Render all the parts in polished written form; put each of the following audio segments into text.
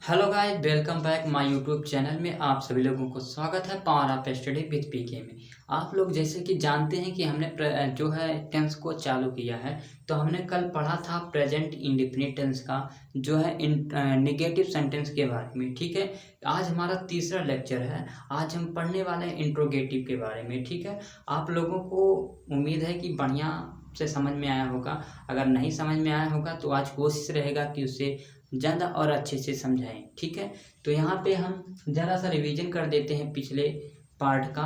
Hello guys, welcome back my YouTube channel में आप सभी लोगों को स्वागत है पावर ऑफ स्टडी विद पीके में। आप लोग जैसे कि जानते हैं कि हमने जो है टेंस को चालू किया है। तो हमने कल पढ़ा था प्रेजेंट इंडेफिनिट टेंस का जो है नेगेटिव सेंटेंस के बारे में। ठीक है, आज हमारा तीसरा लेक्चर है। आज हम पढ़ने वाले हैं इंट्रोगेटिव के बारे में। ठीक है, आप लोगों को उम्मीद है कि बढ़िया से समझ में आया होगा। अगर नहीं समझ में आया होगा तो आज कोशिश रहेगा कि उसे ज़्यादा और अच्छे से समझाएं। ठीक है, तो यहाँ पे हम ज़रा सा रिवीजन कर देते हैं पिछले पार्ट का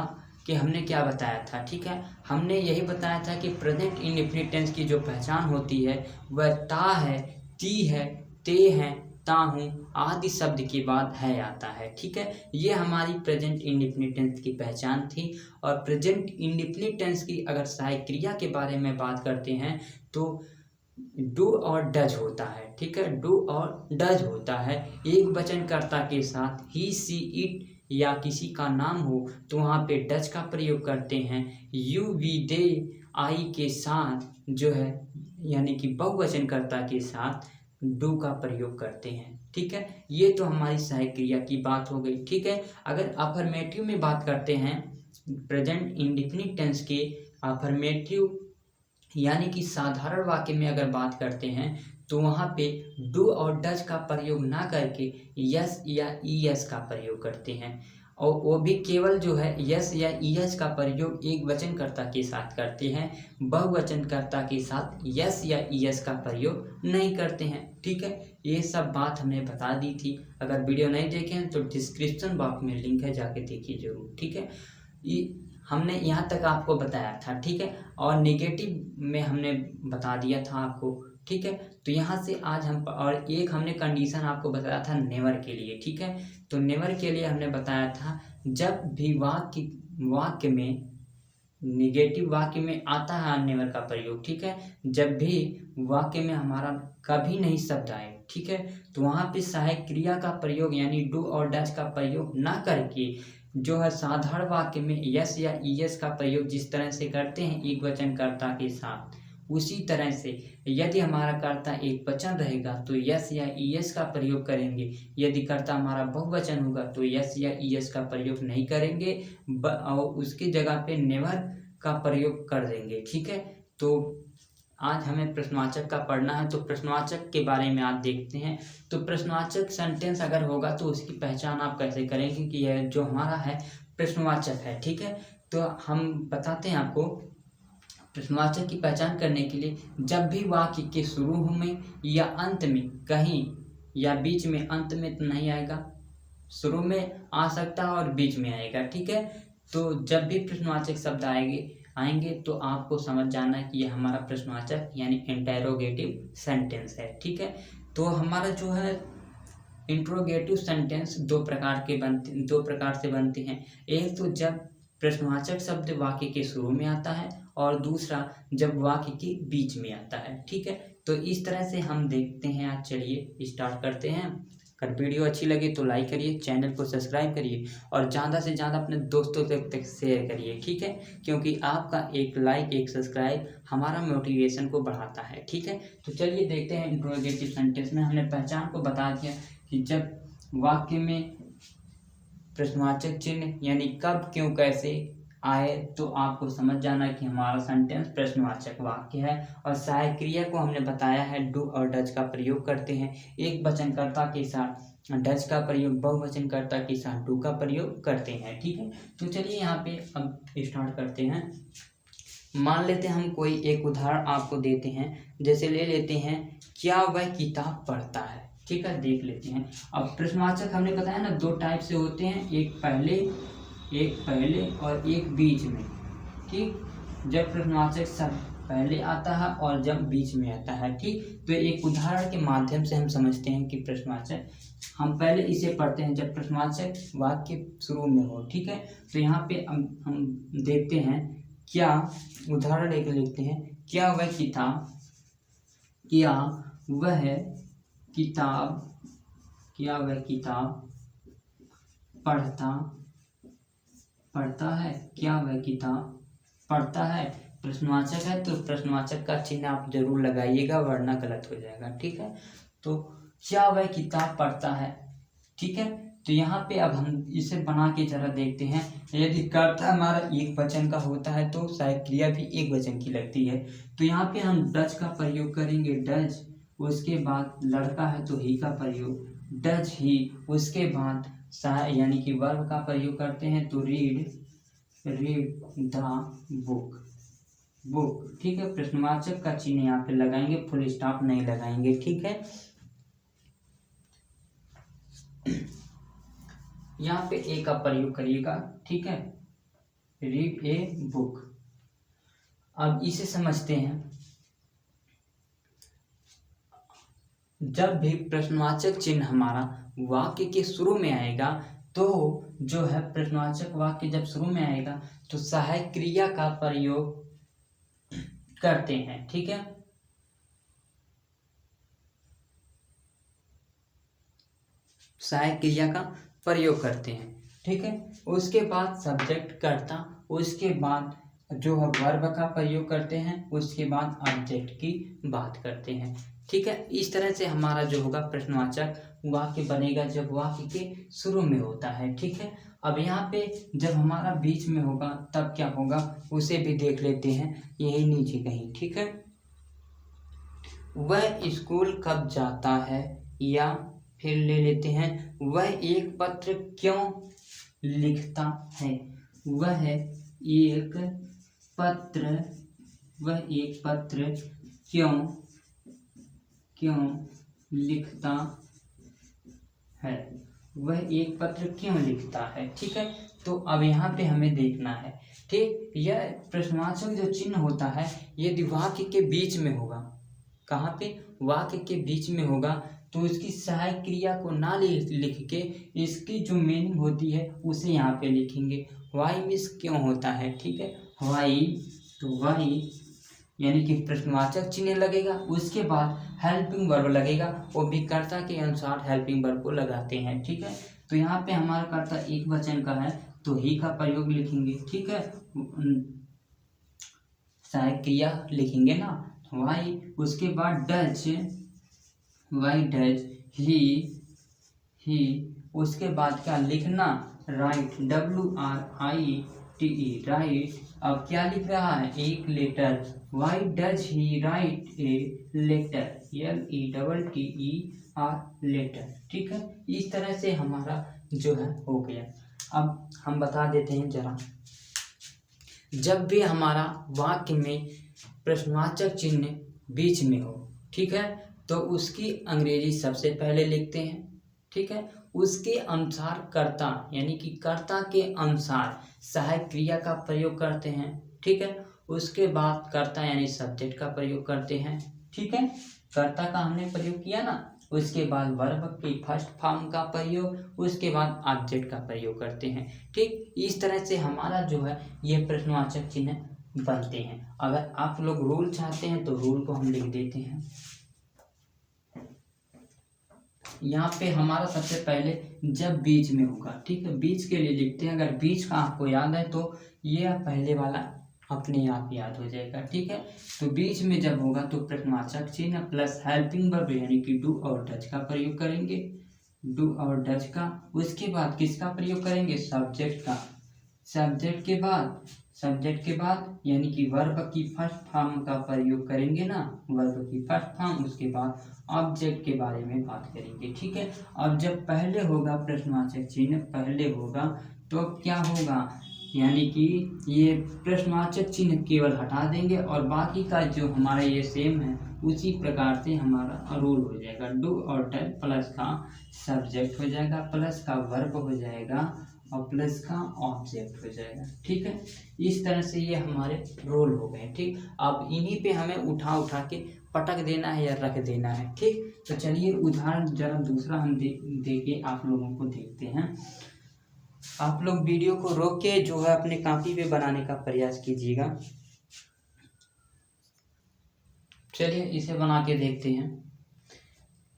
कि हमने क्या बताया था। ठीक है, हमने यही बताया था कि प्रेजेंट इंडेफिनिट टेंस की जो पहचान होती है वह ता है, ती है, ते है, ता हूँ आदि शब्द के बाद है आता है। ठीक है, ये हमारी प्रेजेंट इंडेफिनिट टेंस की पहचान थी। और प्रेजेंट इंडेफिनिट टेंस की अगर सहायक क्रिया के बारे में बात करते हैं तो डू और डज होता है। ठीक है, डू और डज होता है। एक वचनकर्ता के साथ ही, सी, इट या किसी का नाम हो तो वहाँ पे डज का प्रयोग करते हैं। यू, वी, दे, आई के साथ जो है यानी कि बहुवचनकर्ता के साथ डू का प्रयोग करते हैं। ठीक है, ये तो हमारी सहायक क्रिया की बात हो गई। ठीक है, अगर अफर्मेटिव में बात करते हैं प्रेजेंट इंडेफिनिट टेंस के अफर्मेटिव यानी कि साधारण वाक्य में अगर बात करते हैं तो वहाँ पे डू और डज का प्रयोग ना करके यस या ईएस का प्रयोग करते हैं। और वो भी केवल जो है यस या ईएस का प्रयोग एक वचनकर्ता के साथ करते हैं, बहुवचनकर्ता के साथ यस या ईएस का प्रयोग नहीं करते हैं। ठीक है, ये सब बात हमने बता दी थी। अगर वीडियो नहीं देखे हैं तो डिस्क्रिप्शन बॉक्स में लिंक है, जाके देखिए जरूर। ठीक है, ये हमने यहाँ तक आपको बताया था। ठीक है, और नेगेटिव में हमने बता दिया था आपको। ठीक है, तो यहाँ से आज हम और एक हमने कंडीशन आपको बताया था नेवर के लिए। ठीक है, तो नेवर के लिए हमने बताया था जब भी वाक्य में निगेटिव वाक्य में आता है नेवर का प्रयोग। ठीक है, जब भी वाक्य में हमारा कभी नहीं शब्द आए, ठीक है, तो वहाँ पे सहायक क्रिया का प्रयोग यानी डू और डज का प्रयोग ना करके जो है साधारण वाक्य में यस या ईएस का प्रयोग जिस तरह से करते हैं एक वचन कर्ता के साथ, उसी तरह से यदि हमारा कर्ता एक वचन रहेगा तो यस या ईएस का प्रयोग करेंगे। यदि कर्ता हमारा बहुवचन होगा तो यस या ईएस का प्रयोग नहीं करेंगे और उसकी जगह पे नेवर का प्रयोग कर देंगे। ठीक है, तो आज हमें प्रश्नवाचक का पढ़ना है। तो प्रश्नवाचक के बारे में आज देखते हैं। तो प्रश्नवाचक सेंटेंस अगर होगा तो उसकी पहचान आप कैसे करेंगे कि यह जो हमारा है प्रश्नवाचक है। ठीक है, तो हम बताते हैं आपको प्रश्नवाचक की पहचान करने के लिए जब भी वाक्य के शुरू में या अंत में कहीं या बीच में, अंत में तो नहीं आएगा, शुरू में आ सकता है और बीच में आएगा। ठीक है, तो जब भी प्रश्नवाचक शब्द आएंगे तो आपको समझ जाना है कि यह हमारा प्रश्नवाचक यानी इंटेरोगेटिव सेंटेंस है। ठीक है, तो हमारा जो है इंट्रोगेटिव सेंटेंस दो प्रकार से बनते हैं। एक तो जब प्रश्नवाचक शब्द वाक्य के शुरू में आता है और दूसरा जब वाक्य के बीच में आता है। ठीक है, तो इस तरह से हम देखते हैं। आज चलिए स्टार्ट करते हैं। अगर वीडियो अच्छी लगे तो लाइक करिए, चैनल को सब्सक्राइब करिए और ज़्यादा से ज़्यादा अपने दोस्तों तक शेयर करिए। ठीक है, क्योंकि आपका एक लाइक, एक सब्सक्राइब हमारा मोटिवेशन को बढ़ाता है। ठीक है, तो चलिए देखते हैं। इंट्रोगेटिव सेंटेंस में हमने पहचान को बता दिया कि जब वाक्य में प्रश्नवाचक चिन्ह यानी कब, क्यों, कैसे आए तो आपको समझ जाना कि हमारा सेंटेंस प्रश्नवाचक वाक्य है। और सहायक क्रिया को हमने बताया है डू और डज का प्रयोग करते हैं। एक वचनकर्ता के साथ डज का प्रयोग, बहुवचनकर्ता के साथ डू का प्रयोग करते हैं। ठीक है, तो चलिए यहाँ पे अब स्टार्ट करते हैं। मान लेते हैं हम कोई एक उदाहरण आपको देते हैं। जैसे ले लेते हैं क्या वह किताब पढ़ता है। ठीक है, देख लेते हैं। अब प्रश्नवाचक हमने बताया ना दो टाइप से होते हैं, एक पहले और एक बीच में। ठीक, जब प्रश्नवाचक शब्द पहले आता है और जब बीच में आता है। ठीक, तो एक उदाहरण के माध्यम से हम समझते हैं कि प्रश्नवाचक, हम पहले इसे पढ़ते हैं जब प्रश्नवाचक वाक्य शुरू में हो। ठीक है, तो यहाँ पे हम देखते हैं क्या, उदाहरण एक लिखते हैं क्या वह किताब पढ़ता है। क्या वह किताब पढ़ता है, प्रश्नवाचक है तो प्रश्नवाचक का चिन्ह आप जरूर लगाइएगा वरना गलत हो जाएगा। ठीक है, तो क्या वह किताब पढ़ता है, ठीक है। तो यहाँ पे अब हम इसे बना के जरा देखते हैं। यदि कर्ता हमारा एक वचन का होता है तो सहायक क्रिया भी एक वचन की लगती है। तो यहाँ पे हम डज का प्रयोग करेंगे, डज। उसके बाद लड़का है तो ही का प्रयोग, डज ही। उसके बाद सहायक यानी कि वर्ब का प्रयोग करते हैं तो रीड द बुक, बुक। ठीक है, प्रश्नवाचक का चिन्ह यहाँ पे लगाएंगे, फुल स्टॉप नहीं लगाएंगे। ठीक है, यहाँ पे ए का प्रयोग करिएगा। ठीक है, रीड ए बुक। अब इसे समझते हैं। जब भी प्रश्नवाचक चिन्ह हमारा वाक्य के शुरू में आएगा तो जो है प्रश्नवाचक वाक्य जब शुरू में आएगा तो सहायक क्रिया का प्रयोग करते हैं। ठीक है, सहायक क्रिया का प्रयोग करते हैं। ठीक है, उसके बाद सब्जेक्ट कर्ता, उसके बाद जो है वर्ब का प्रयोग करते हैं, उसके बाद ऑब्जेक्ट की बात करते हैं। ठीक है, इस तरह से हमारा जो होगा प्रश्नवाचक वाक्य बनेगा जब वाक्य के शुरू में होता है। ठीक है, अब यहाँ पे जब हमारा बीच में होगा तब क्या होगा उसे भी देख लेते हैं, यही नीचे कहीं। ठीक है, वह स्कूल कब जाता है, या फिर ले लेते हैं वह एक पत्र क्यों लिखता है, वह एक पत्र, वह एक पत्र क्यों लिखता है, वह एक पत्र क्यों लिखता है। ठीक है, तो अब यहाँ पे हमें देखना है। ठीक, यह प्रश्नवाचक जो चिन्ह होता है यदि वाक्य के बीच में होगा, कहाँ पे, वाक्य के बीच में होगा, तो इसकी सहायक क्रिया को ना लिख के इसकी जो मीनिंग होती है उसे यहाँ पे लिखेंगे। वाई मीन्स क्यों होता है। ठीक है, वाई, तो वाई यानी कि प्रश्नवाचक चिन्ह लगेगा, उसके बाद हेल्पिंग वर्ब लगेगा, वो भी कर्ता के अनुसार हेल्पिंग वर्ब को लगाते हैं। ठीक है, तो यहाँ पे हमारा कर्ता एक वचन का है तो ही का प्रयोग लिखेंगे। ठीक है, सहायक क्रिया लिखेंगे ना, वाई। उसके बाद डज, वाई डज ही। उसके बाद क्या लिखना, राइट, WRITE, राइट। अब क्या लिख रहा है, एक letter, why does he write a letter, LETTER, letter. ठीक है, इस तरह से हमारा जो है हो गया। अब हम बता देते हैं जरा, जब भी हमारा वाक्य में प्रश्नवाचक चिन्ह बीच में हो, ठीक है, तो उसकी अंग्रेजी सबसे पहले लिखते हैं। ठीक है, उसके अनुसार कर्ता यानी कि कर्ता के अनुसार सहायक क्रिया का प्रयोग करते हैं। ठीक है, उसके बाद कर्ता यानी सब्जेक्ट का प्रयोग करते हैं। ठीक है, कर्ता का हमने प्रयोग किया ना, उसके बाद वर्ब की फर्स्ट फॉर्म का प्रयोग, उसके बाद ऑब्जेक्ट का प्रयोग करते हैं। ठीक, इस तरह से हमारा जो है ये प्रश्नवाचक चिन्ह बनते हैं। अगर आप लोग रूल चाहते हैं तो रूल को हम लिख देते हैं। यहाँ पे हमारा सबसे पहले जब बीच में होगा, ठीक है, बीच के लिए लिखते हैं। अगर बीच का आपको याद है तो ये पहले वाला अपने आप याद हो जाएगा। ठीक है, तो बीच में जब होगा तो प्रश्नवाचक चिन्ह प्लस हेल्पिंग वर्ब यानी कि डू और डज का प्रयोग करेंगे, डू और डज का। उसके बाद किसका प्रयोग करेंगे, सब्जेक्ट का। सब्जेक्ट के बाद यानी कि वर्ब की फर्स्ट फॉर्म का प्रयोग करेंगे ना, वर्ब की फर्स्ट फॉर्म। उसके बाद ऑब्जेक्ट के बारे में बात करेंगे। ठीक है, अब जब पहले होगा प्रश्नवाचक चिन्ह पहले होगा तो क्या होगा, यानी कि ये प्रश्नवाचक चिन्ह केवल हटा देंगे और बाकी का जो हमारा ये सेम है उसी प्रकार से हमारा रूल हो जाएगा। डू और डज प्लस का सब्जेक्ट हो जाएगा, प्लस का वर्ब हो जाएगा और प्लस का ऑब्जेक्ट हो जाएगा। ठीक है, इस तरह से ये हमारे रोल हो गए। ठीक, अब इन्हीं पे हमें उठा के पटक देना है या रख देना है। ठीक, तो चलिए उदाहरण जरा दूसरा हम दे के आप लोगों को देखते हैं। आप लोग वीडियो को रोक के जो है अपने कॉपी पे बनाने का प्रयास कीजिएगा। चलिए इसे बना के देखते हैं।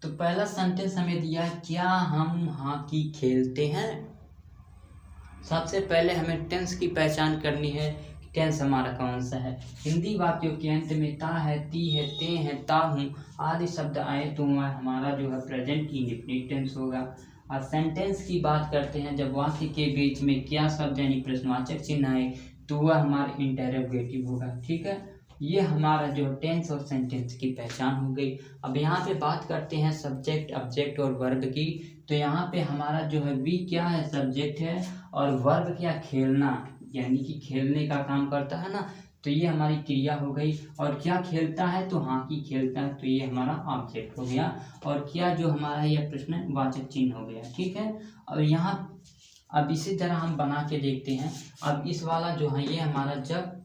तो पहला सेंटेंस हमें दिया है, क्या हम हॉकी खेलते हैं। सबसे पहले हमें टेंस की पहचान करनी है, टेंस हमारा कौन सा है। हिंदी वाक्यों के अंत में ता है, ती है, ते हैं, ता हूँ आदि शब्द आए तो वह हमारा जो है प्रेजेंट इंडेफिनिट टेंस होगा। और सेंटेंस की बात करते हैं, जब वाक्य के बीच में क्या शब्द यानी प्रश्नवाचक चिन्ह आए तो वह हमारा इंटरोगेटिव होगा। ठीक है, ये हमारा जो टेंस और सेंटेंस की पहचान हो गई। अब यहाँ पे बात करते हैं सब्जेक्ट, ऑब्जेक्ट और वर्ब की। तो यहाँ पे हमारा जो है वी क्या है, सब्जेक्ट है, और वर्ब क्या, खेलना, यानी कि खेलने का काम करता है ना, तो ये हमारी क्रिया हो गई। और क्या खेलता है, तो हॉकी खेलता है, तो ये हमारा ऑब्जेक्ट हो गया। और क्या जो हमारा यह प्रश्नवाचक चिन्ह हो गया। ठीक है, और यहाँ अब इसी तरह हम बना के देखते हैं। अब इस वाला जो है ये हमारा जब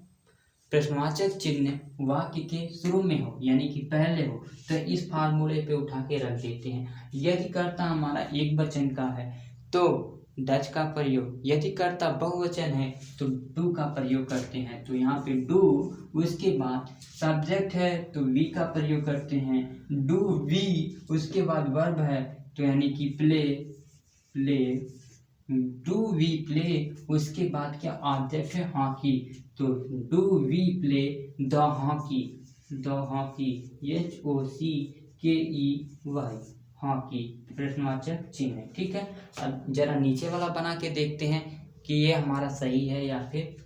प्रश्नवाचक चिन्ह वाक्य के शुरू में हो यानी कि पहले हो, तो इस फार्मूले पे उठा के रख देते हैं। यदि कर्ता हमारा एक वचन का है तो डच का प्रयोग, यदि कर्ता बहुवचन है तो डू का प्रयोग करते हैं। तो यहाँ पे डू, उसके बाद सब्जेक्ट है तो वी का प्रयोग करते हैं, डू वी, उसके बाद वर्ब है तो यानी कि play, play, do we play, उसके बाद क्या ऑब्जेक्ट है, हॉकी, तो do we play the hockey, the hockey, HOCKEY, hockey प्रश्नवाचक चिन्ह है। ठीक है, अब जरा नीचे वाला बना के देखते हैं कि ये हमारा सही है या फिर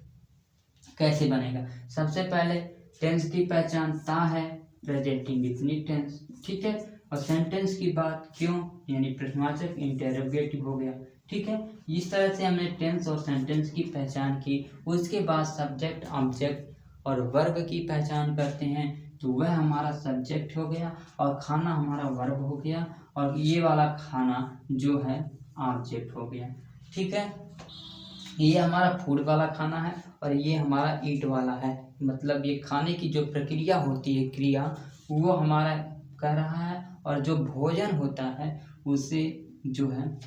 कैसे बनेगा। सबसे पहले टेंस की पहचान ता है, प्रेजेंट इंडेफिनिट टेंस। ठीक है, और सेंटेंस की बात क्यों, यानी प्रश्नवाचक इंटरोगेटिव हो गया। ठीक है, इस तरह से हमने टेंस और सेंटेंस की पहचान की। उसके बाद सब्जेक्ट, ऑब्जेक्ट और वर्ब की पहचान करते हैं, तो वह हमारा सब्जेक्ट हो गया और खाना हमारा वर्ब हो गया, और ये वाला खाना जो है ऑब्जेक्ट हो गया। ठीक है, ये हमारा फूड वाला खाना है और ये हमारा ईट वाला है, मतलब ये खाने की जो प्रक्रिया होती है, क्रिया, वो हमारा कर रहा है, और जो भोजन होता है उसे जो है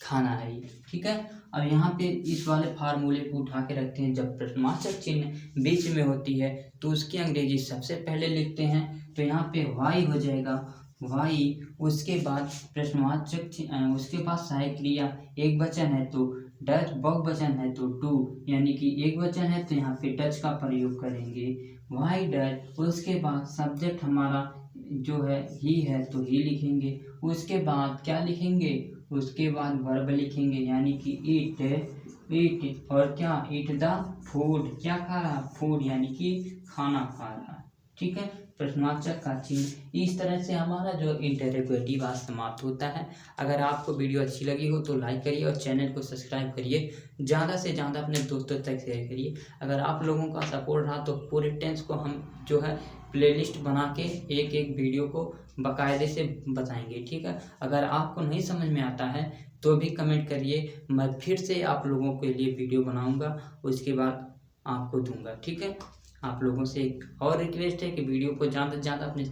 खाना है ये। ठीक है, अब यहाँ पे इस वाले फार्मूले को उठा के रखते हैं। जब प्रश्नवाचक चिन्ह बीच में होती है तो उसकी अंग्रेजी सबसे पहले लिखते हैं, तो यहाँ पे वाई हो जाएगा, वाई, उसके बाद प्रश्नवाचक चिन्ह, उसके बाद सहायक क्रिया, एक वचन है तो डच, बहुवचन है तो डू, यानी कि एक वचन है तो यहाँ पे डच का प्रयोग करेंगे, वाई डच, उसके बाद सब्जेक्ट हमारा जो है ही है तो ही लिखेंगे, उसके बाद क्या लिखेंगे, उसके बाद वर्ब लिखेंगे, यानी कि ईट, ईट, और क्या, ईट द फूड, क्या खा रहा, फूड, यानी कि खाना खा रहा। ठीक है, प्रश्नवाचक का चिन्ह। इस तरह से हमारा जो इंटरोगेटिव आज समाप्त होता है। अगर आपको वीडियो अच्छी लगी हो तो लाइक करिए और चैनल को सब्सक्राइब करिए, ज़्यादा से ज़्यादा अपने दोस्तों तक शेयर करिए। अगर आप लोगों का सपोर्ट रहा तो पूरे टेंस को हम जो है प्लेलिस्ट बना के एक एक वीडियो को बाकायदे से बताएंगे। ठीक है, अगर आपको नहीं समझ में आता है तो भी कमेंट करिए, मैं फिर से आप लोगों के लिए वीडियो बनाऊंगा, उसके बाद आपको दूंगा। ठीक है, आप लोगों से एक और रिक्वेस्ट है कि वीडियो को ज़्यादा से ज़्यादा अपने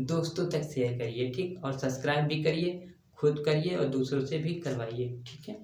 दोस्तों तक शेयर करिए। ठीक, और सब्सक्राइब भी करिए, खुद करिए और दूसरों से भी करवाइए। ठीक है।